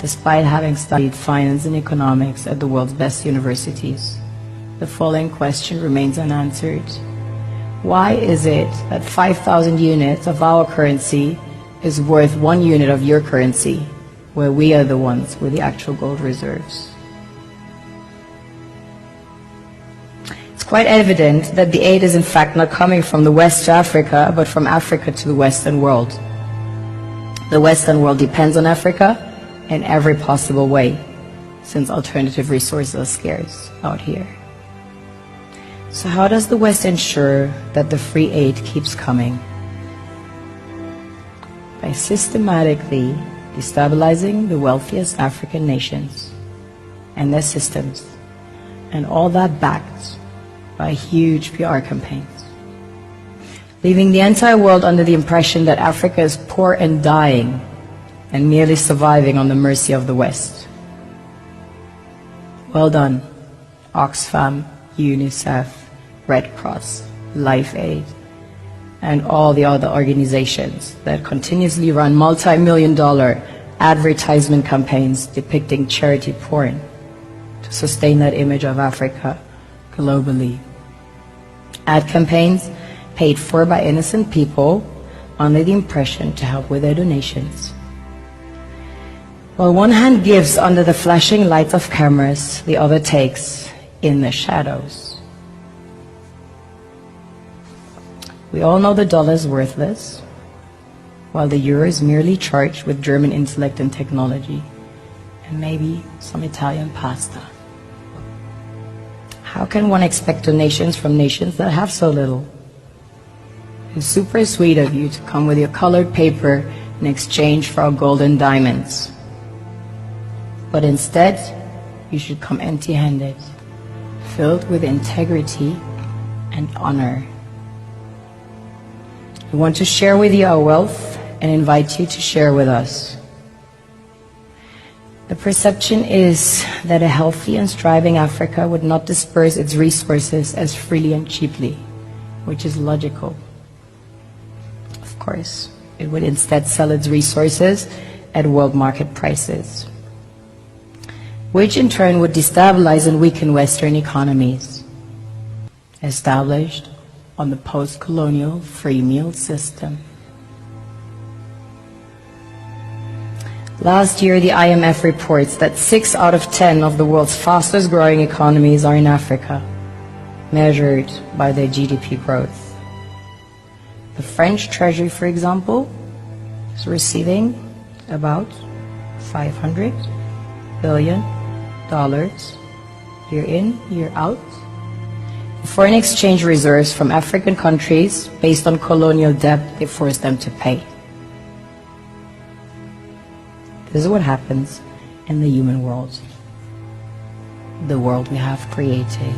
despite having studied finance and economics at the world's best universities. The following question remains unanswered. Why is it that 5,000 units of our currency is worth 1 unit of your currency, where we are the ones with the actual gold reserves? It's quite evident that the aid is in fact not coming from the West to Africa, but from Africa to the Western world. The Western world depends on Africa in every possible way, since alternative resources are scarce out here. So how does the West ensure that the free aid keeps coming? By systematically destabilizing the wealthiest African nations and their systems, and all that backed by huge PR campaigns, leaving the entire world under the impression that Africa is poor and dying and merely surviving on the mercy of the West. Well done, Oxfam, UNICEF, Red Cross, Life Aid, and all the other organizations that continuously run multi-million-dollar advertisement campaigns depicting charity porn to sustain that image of Africa globally. Ad campaigns paid for by innocent people under the impression to help with their donations. While one hand gives under the flashing lights of cameras, the other takes in the shadows. We all know the dollar is worthless, while the euro is merely charged with German intellect and technology, and maybe some Italian pasta. How can one expect donations from nations that have so little? It's super sweet of you to come with your colored paper in exchange for our gold and diamonds. But instead, you should come empty-handed, filled with integrity and honor. We want to share with you our wealth and invite you to share with us. The perception is that a healthy and striving Africa would not disperse its resources as freely and cheaply, which is logical. Of course, it would instead sell its resources at world market prices, which in turn would destabilize and weaken Western economies, established on the post-colonial free meal system. Last year, the IMF reports that 6 out of 10 of the world's fastest growing economies are in Africa, measured by their GDP growth. The French Treasury, for example, is receiving about $500 billion year in, year out, foreign exchange reserves from African countries based on colonial debt they forced them to pay. This is what happens in the human world, the world we have created.